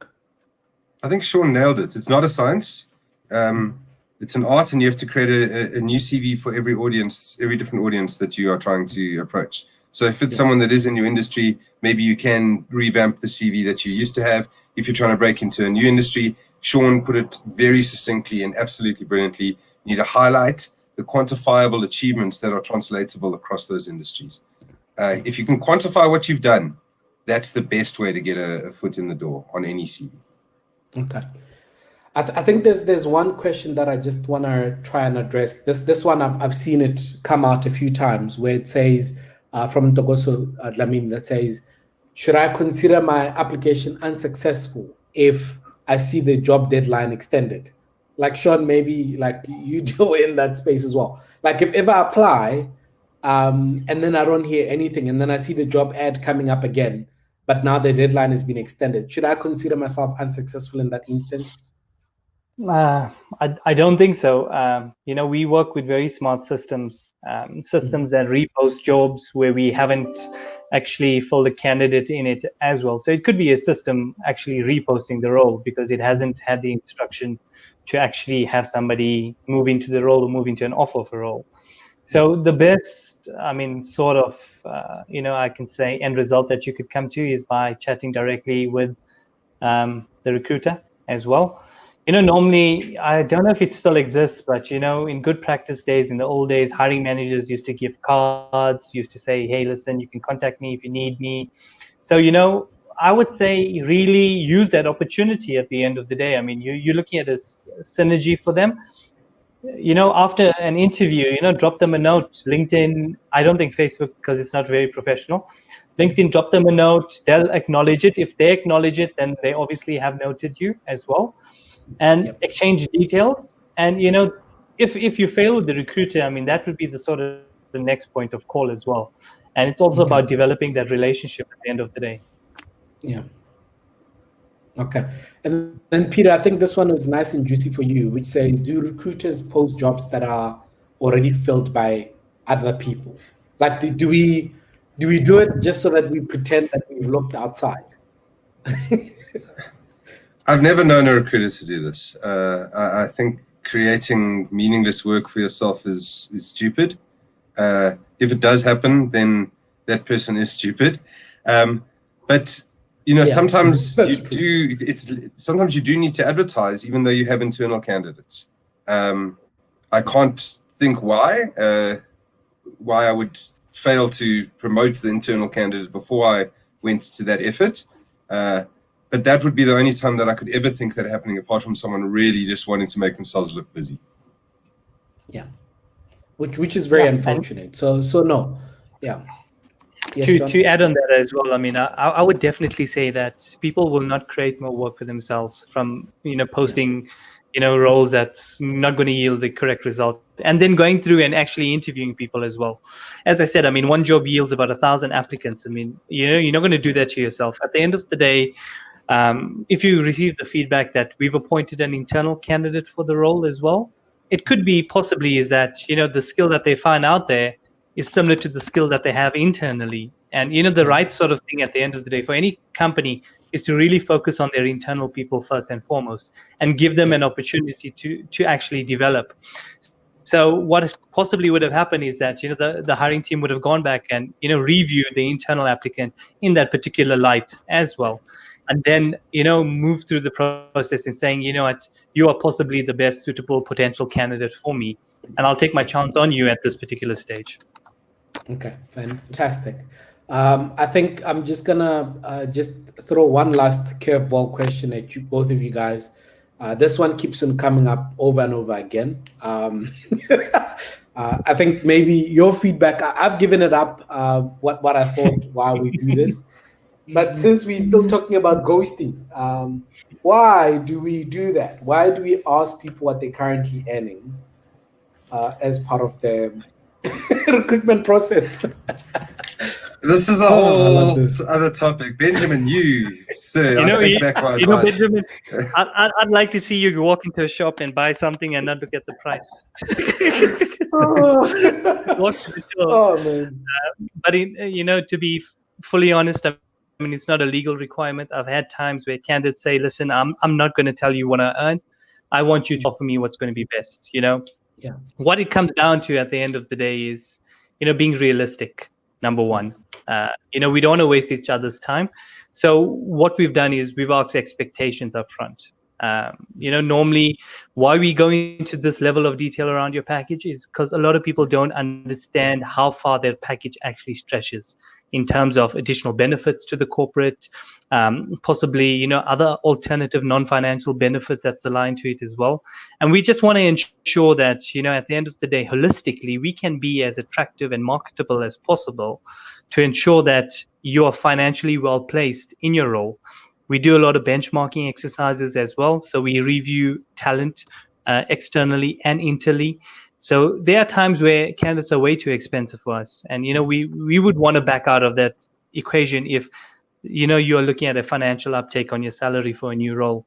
[SPEAKER 2] I think Shaun nailed it. It's not a science. It's an art, and you have to create a new CV for every audience, every different audience that you are trying to approach. So if it's someone that is in your industry, maybe you can revamp the CV that you used to have. If you're trying to break into a new industry, Shaun put it very succinctly and absolutely brilliantly. You need to highlight the quantifiable achievements that are translatable across those industries. If you can quantify what you've done, that's the best way to get a foot in the door on any CV.
[SPEAKER 1] Okay. I think there's one question that I just want to try and address. This one, I've seen it come out a few times, where it says from Togoso Dlamini, that says, should I consider my application unsuccessful if I see the job deadline extended? Like, Shaun, maybe like you do in that space as well. Like, if I apply and then I don't hear anything, and then I see the job ad coming up again, but now the deadline has been extended, should I consider myself unsuccessful in that instance?
[SPEAKER 3] I don't think so. We work with very smart systems, systems that repost jobs where we haven't actually filled a candidate in it as well. So it could be a system actually reposting the role because it hasn't had the instruction to actually have somebody move into the role or move into an offer of a role. So the best, sort of, I can say end result that you could come to is by chatting directly with the recruiter as well. Normally, I don't know if it still exists, but, in good practice days, in the old days, hiring managers used to give cards, used to say, hey, listen, you can contact me if you need me. So, I would say really use that opportunity at the end of the day. I mean, you're looking at a synergy for them. After an interview, drop them a note. LinkedIn, I don't think Facebook, because it's not very professional. LinkedIn, drop them a note. They'll acknowledge it. If they acknowledge it, then they obviously have noted you as well. And exchange details. And, if you fail with the recruiter, that would be the sort of the next point of call as well. And it's also about developing that relationship at the end of the day.
[SPEAKER 1] Yeah. Okay. And then Peter, I think this one is nice and juicy for you, which says, do recruiters post jobs that are already filled by other people? Like, do we do it just so that we pretend that we've looked outside?
[SPEAKER 2] I've never known a recruiter to do this. I think creating meaningless work for yourself is stupid. If it does happen, then that person is stupid. But sometimes sometimes you do need to advertise, even though you have internal candidates. I can't think why I would fail to promote the internal candidate before I went to that effort. But that would be the only time that I could ever think that happening, apart from someone really just wanting to make themselves look busy.
[SPEAKER 1] Yeah, which is very unfortunate. So no, yeah.
[SPEAKER 3] Yes, to add on that as well, I would definitely say that people will not create more work for themselves from posting roles that's not going to yield the correct result, and then going through and actually interviewing people as well. As I said, one job yields about 1,000 applicants. You're not going to do that to yourself. At the end of the day, if you receive the feedback that we've appointed an internal candidate for the role as well, it could be possibly is that the skill that they find out there is similar to the skill that they have internally. And the right sort of thing at the end of the day for any company is to really focus on their internal people first and foremost, and give them an opportunity to actually develop. So what possibly would have happened is that the hiring team would have gone back and reviewed the internal applicant in that particular light as well, and then move through the process and saying, what, you are possibly the best suitable potential candidate for me, and I'll take my chance on you at this particular stage.
[SPEAKER 1] Okay, fantastic. I think I'm just gonna just throw one last curveball question at you, both of you guys. This one keeps on coming up over and over again. I think maybe your feedback. I've given it up. What I thought why we do this, but since we're still talking about ghosting, why do we do that? Why do we ask people what they're currently earning as part of the recruitment process?
[SPEAKER 2] This is a whole other topic. Benjamin, sir, I take back my advice.
[SPEAKER 3] Benjamin, I'd like to see you walk into a shop and buy something and not look at the price.
[SPEAKER 1] Oh man!
[SPEAKER 3] But to be fully honest, it's not a legal requirement. I've had times where candidates say, "Listen, I'm not going to tell you what I earn. I want you to offer me what's going to be best."
[SPEAKER 1] Yeah.
[SPEAKER 3] What it comes down to at the end of the day is, being realistic. Number one, we don't want to waste each other's time. So what we've done is we've asked expectations up front. Normally why we go into this level of detail around your package is because a lot of people don't understand how far their package actually stretches in terms of additional benefits to the corporate, possibly, other alternative non-financial benefit that's aligned to it as well. And we just want to ensure that, at the end of the day, holistically, we can be as attractive and marketable as possible to ensure that you are financially well placed in your role. We do a lot of benchmarking exercises as well. So we review talent externally and internally. So there are times where candidates are way too expensive for us. And, we would want to back out of that equation if you are looking at a financial uptake on your salary for a new role.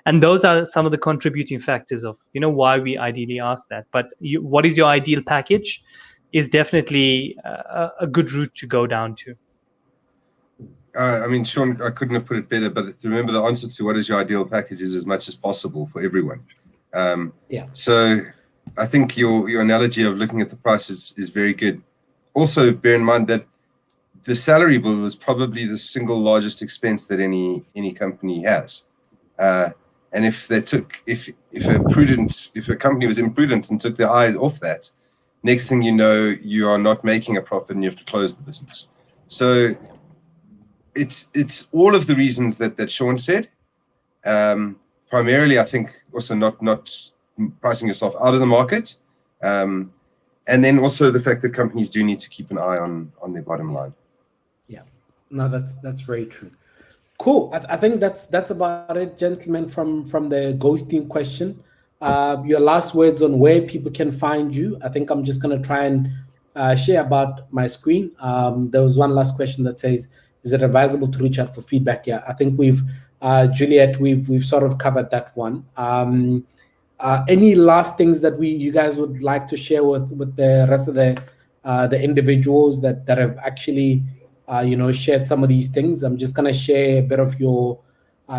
[SPEAKER 3] And those are some of the contributing factors of, why we ideally ask that. But what is your ideal package is definitely a good route to go down to.
[SPEAKER 2] I mean, Shaun, I couldn't have put it better, but remember the answer to what is your ideal package is as much as possible for everyone. So I think your analogy of looking at the price is very good. Also, bear in mind that the salary bill is probably the single largest expense that any company has. And if a company was imprudent and took their eyes off that, next thing you know, you are not making a profit and you have to close the business. So it's all of the reasons that Shaun said. Primarily, I think also not pricing yourself out of the market, and then also the fact that companies do need to keep an eye on their bottom line.
[SPEAKER 1] Yeah, no, that's very true. Cool. I think that's about it, gentlemen, from the ghosting question. Your last words on where people can find you. I think I'm just going to try and share about my screen. There was one last question that says, is it advisable to reach out for feedback? Yeah, I think Juliet, we've sort of covered that one. Any last things that you guys would like to share with the rest of the individuals that have actually shared some of these things? I'm just gonna share a bit of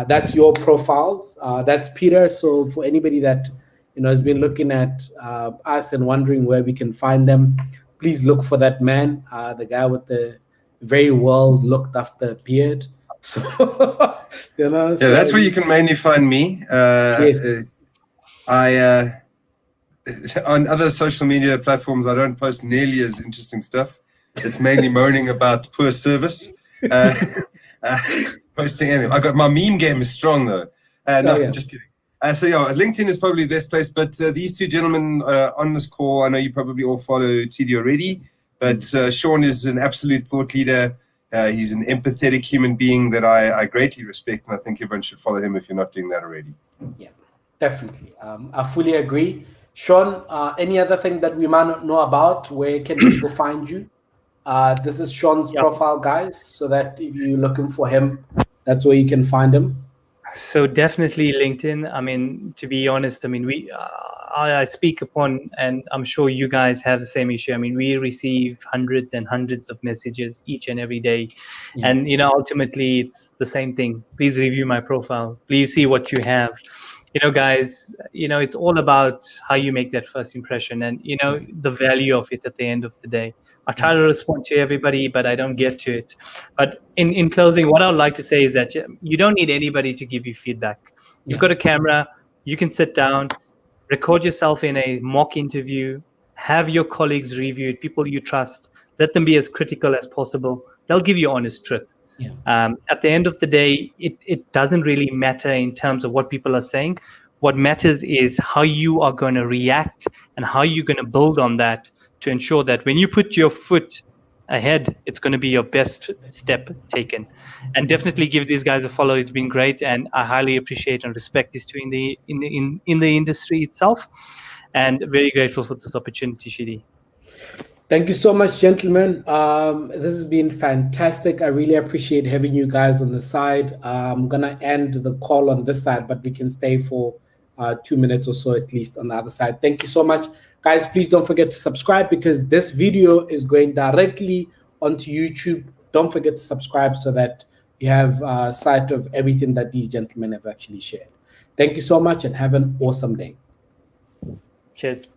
[SPEAKER 1] that's your profiles. That's Peter. So for anybody that has been looking at us and wondering where we can find them, please look for that man, the guy with the very well looked after beard. So
[SPEAKER 2] yeah, that's where you can mainly find me.
[SPEAKER 1] Yes.
[SPEAKER 2] I on other social media platforms, I don't post nearly as interesting stuff. It's mainly moaning about poor service. Posting anyway. I got my meme game is strong though. I'm just kidding. So yeah, LinkedIn is probably the best place. But these two gentlemen on this call, I know you probably all follow Tshidi already. But Shaun is an absolute thought leader. He's an empathetic human being that I greatly respect, and I think everyone should follow him if you're not doing that already.
[SPEAKER 1] Yeah, definitely. I fully agree. Shaun, any other thing that we might not know about? Where can people find you? This is Shaun's profile, guys, so that if you're looking for him, that's where you can find him.
[SPEAKER 3] So definitely LinkedIn. I mean, to be honest, I mean, I speak upon, and I'm sure you guys have the same issue. I mean, we receive hundreds and hundreds of messages each and every day. Yeah. And, ultimately it's the same thing. Please review my profile. Please see what you have. Guys, it's all about how you make that first impression and, the value of it at the end of the day. I try to respond to everybody, but I don't get to it. But in closing, what I would like to say is that you don't need anybody to give you feedback. You've got a camera, you can sit down, record yourself in a mock interview, have your colleagues review it, people you trust, let them be as critical as possible. They'll give you honest truth. Yeah. At the end of the day, it doesn't really matter in terms of what people are saying. What matters is how you are going to react and how you're going to build on that to ensure that when you put your foot ahead, it's going to be your best step taken. And definitely give these guys a follow. It's been great, and I highly appreciate and respect these two in the industry itself. And very grateful for this opportunity, Tshidi.
[SPEAKER 1] Thank you so much, gentlemen. This has been fantastic. I really appreciate having you guys on the side. I'm going to end the call on this side, but we can stay for 2 minutes or so at least on the other side. Thank you so much. Guys, please don't forget to subscribe because this video is going directly onto YouTube. Don't forget to subscribe so that you have sight of everything that these gentlemen have actually shared. Thank you so much and have an awesome day.
[SPEAKER 3] Cheers.